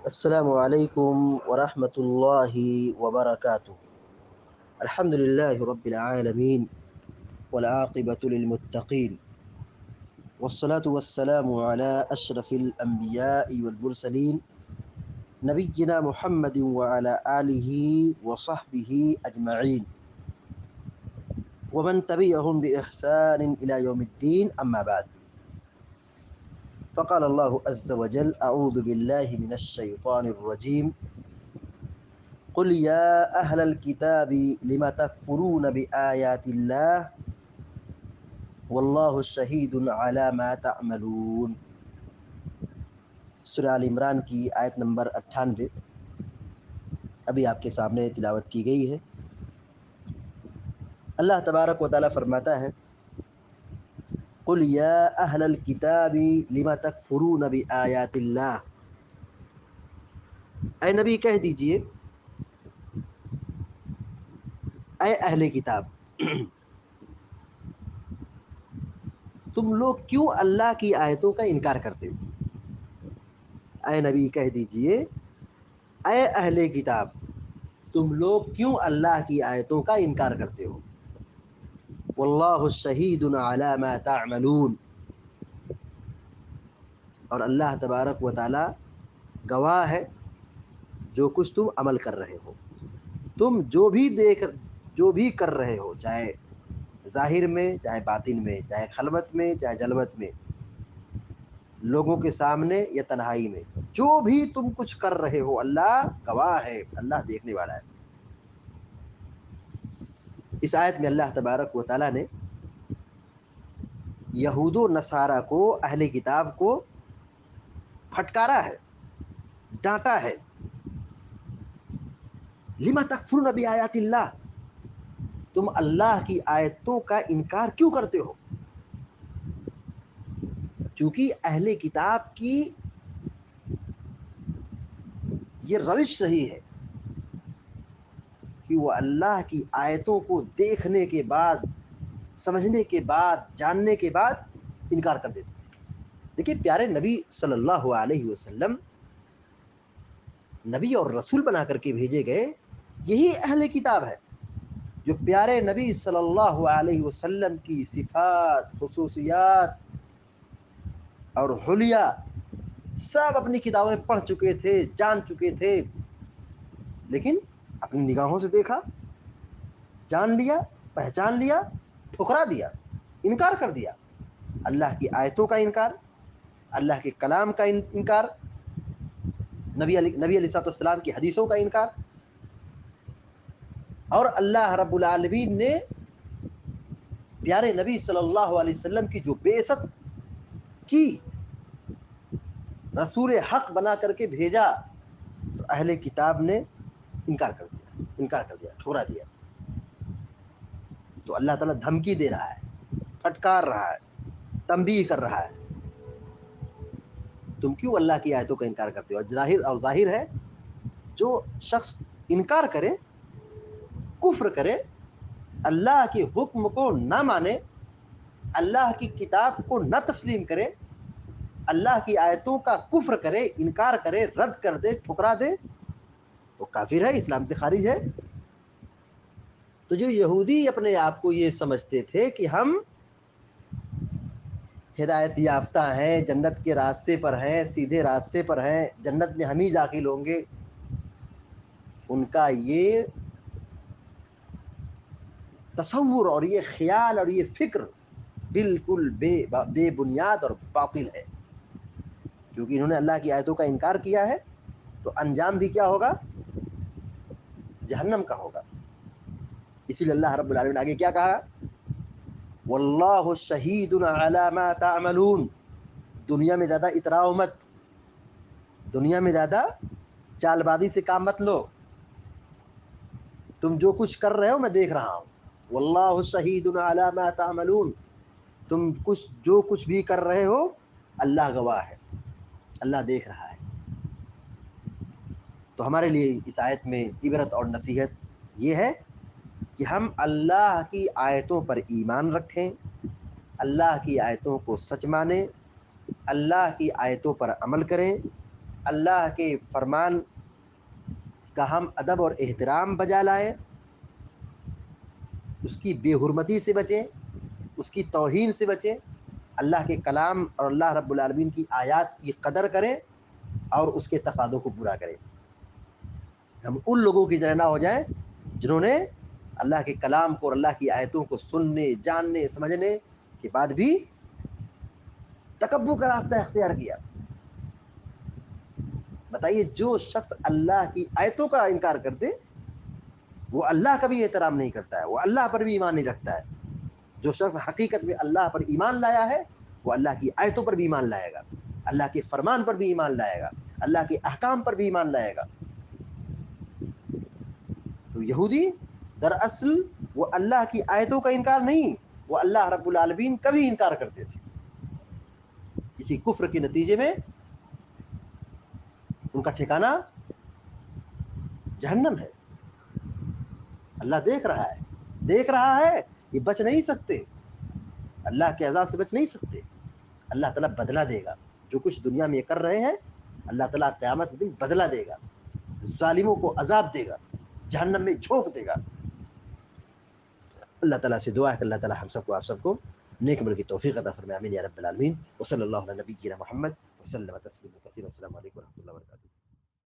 السلام علیکم ورحمۃ اللہ وبرکاتہ۔ الحمد للہ رب العالمین والعاقبۃ للمتقین والصلاة والسلام علی اشرف الانبیاء والمرسلین نبینا محمد وعلی آلہ وصحبہ اجمعین ومن تبعهم بإحسان إلى يوم الدین اما بعد۔ فقال اللہ عز وجل اعوذ باللہ من الشیطان الرجیم قل یا اہل الکتاب لم تکفرون بآیات اللہ واللہ شہید علی ما تعملون۔ سورہ آل عمران کی آیت نمبر 98 ابھی آپ کے سامنے تلاوت کی گئی ہے۔ اللہ تبارک و تعالیٰ فرماتا ہے قل یا اہل الکتاب لم تکفرون بآیات اللہ، اے نبی کہہ دیجئے، اے اہل کتاب، تم لوگ کیوں اللہ کی آیتوں کا انکار کرتے ہو؟ اے نبی کہہ دیجئے، اے اہل کتاب، تم لوگ کیوں اللہ کی آیتوں کا انکار کرتے ہو؟ واللہ شہید علی ما تعملون، اور اللہ تبارک و تعالی گواہ ہے جو کچھ تم عمل کر رہے ہو۔ تم جو بھی کر رہے ہو، چاہے ظاہر میں، چاہے باطن میں، چاہے خلوت میں، چاہے جلوت میں، لوگوں کے سامنے یا تنہائی میں، جو بھی تم کچھ کر رہے ہو اللہ گواہ ہے، اللہ دیکھنے والا ہے۔ اس آیت میں اللہ تبارک و تعالیٰ نے یہود و نصارہ کو، اہل کتاب کو پھٹکارا ہے، ڈانٹا ہے۔ لما تکفرون بآیات اللہ، تم اللہ کی آیتوں کا انکار کیوں کرتے ہو؟ کیونکہ اہل کتاب کی یہ روش رہی ہے کہ وہ اللہ کی آیتوں کو دیکھنے کے بعد، سمجھنے کے بعد، جاننے کے بعد انکار کر دیتے تھے۔ دیکھیے پیارے نبی صلی اللہ علیہ وسلم نبی اور رسول بنا کر کے بھیجے گئے، یہی اہل کتاب ہے جو پیارے نبی صلی اللہ علیہ وسلم کی صفات، خصوصیات اور حلیہ سب اپنی کتابوں میں پڑھ چکے تھے، جان چکے تھے، لیکن اپنی نگاہوں سے دیکھا، جان لیا، پہچان لیا، ٹھکرا دیا، انکار کر دیا۔ اللہ کی آیتوں کا انکار، اللہ کے کلام کا انکار، نبی علیہ السلام کی حدیثوں کا انکار، اور اللہ رب العالمین نے پیارے نبی صلی اللہ علیہ وسلم کی جو بعثت کی، رسول حق بنا کر کے بھیجا، تو اہل کتاب نے انکار کر دیا، ٹھکرا دیا۔ تو اللہ تعالیٰ دھمکی دے رہا ہے، پھٹکار رہا ہے، تنبیہ کر رہا ہے، تم کیوں اللہ کی آیتوں کا انکار کرتے ہو؟ ظاہر ہے جو شخص انکار کرے، کفر کرے، اللہ کے حکم کو نہ مانے، اللہ کی کتاب کو نہ تسلیم کرے، اللہ کی آیتوں کا کفر کرے، انکار کرے، رد کر دے، ٹھکرا دے، وہ کافر ہے، اسلام سے خارج ہے۔ تو جو یہودی اپنے آپ کو یہ سمجھتے تھے کہ ہم ہدایت یافتہ ہیں، جنت کے راستے پر ہیں، سیدھے راستے پر ہیں، جنت میں ہم ہی داخل ہوں گے، ان کا یہ تصور اور یہ خیال اور یہ فکر بالکل بے بنیاد اور باطل ہے، کیونکہ انہوں نے اللہ کی آیتوں کا انکار کیا ہے، تو انجام بھی کیا ہوگا؟ جہنم کا ہوگا۔ اسی لیے اللہ رب العالمین نے آگے کیا کہا؟ واللہ شہید علی ما تعملون، دنیا میں زیادہ اتراؤ مت، دنیا میں زیادہ چال بازی سے کام مت لو، تم جو کچھ کر رہے ہو میں دیکھ رہا ہوں۔ واللہ شہید علی ما تعملون، تم جو کچھ بھی کر رہے ہو اللہ گواہ ہے، اللہ دیکھ رہا ہے۔ تو ہمارے لیے اس آیت میں عبرت اور نصیحت یہ ہے کہ ہم اللہ کی آیتوں پر ایمان رکھیں، اللہ کی آیتوں کو سچ مانیں، اللہ کی آیتوں پر عمل کریں، اللہ کے فرمان کا ہم ادب اور احترام بجا لائیں، اس کی بے حرمتی سے بچیں، اس کی توہین سے بچیں، اللہ کے کلام اور اللہ رب العالمین کی آیات کی قدر کریں اور اس کے تقاضوں کو پورا کریں۔ ہم ان لوگوں کی طرح نہ ہو جائیں جنہوں نے اللہ کے کلام کو اور اللہ کی آیتوں کو سننے، جاننے، سمجھنے کے بعد بھی تکبر کا راستہ اختیار کیا۔ بتائیے، جو شخص اللہ کی آیتوں کا انکار کر دے وہ اللہ کا بھی احترام نہیں کرتا ہے، وہ اللہ پر بھی ایمان نہیں رکھتا ہے۔ جو شخص حقیقت میں اللہ پر ایمان لایا ہے وہ اللہ کی آیتوں پر بھی ایمان لائے گا، اللہ کے فرمان پر بھی ایمان لائے گا، اللہ کے احکام پر بھی ایمان لائے گا۔ تو یہودی دراصل وہ اللہ کی آیتوں کا انکار نہیں، وہ اللہ رب العالمین کا بھی انکار کرتے تھے۔ اسی کفر کے نتیجے میں ان کا ٹھکانہ جہنم ہے۔ اللہ دیکھ رہا ہے، یہ بچ نہیں سکتے، اللہ کے عذاب سے بچ نہیں سکتے۔ اللہ تعالیٰ بدلہ دے گا، جو کچھ دنیا میں یہ کر رہے ہیں اللہ تعالیٰ قیامت کے دن بدلہ دے گا، ظالموں کو عذاب دے گا، جہنم میں جھونک دے گا۔ اللہ تعالیٰ سے دعا ہے کہ اللہ تعالیٰ ہم سب کو، آپ سب کو نیک عمل کی توفیق عطا فرمائے، آمین یا رب العالمین۔ وصلی اللہ علی نبینا محمد وسلم تسلیما کثیرا۔ السلام علیکم و رحمۃ اللہ وبرکاتہ۔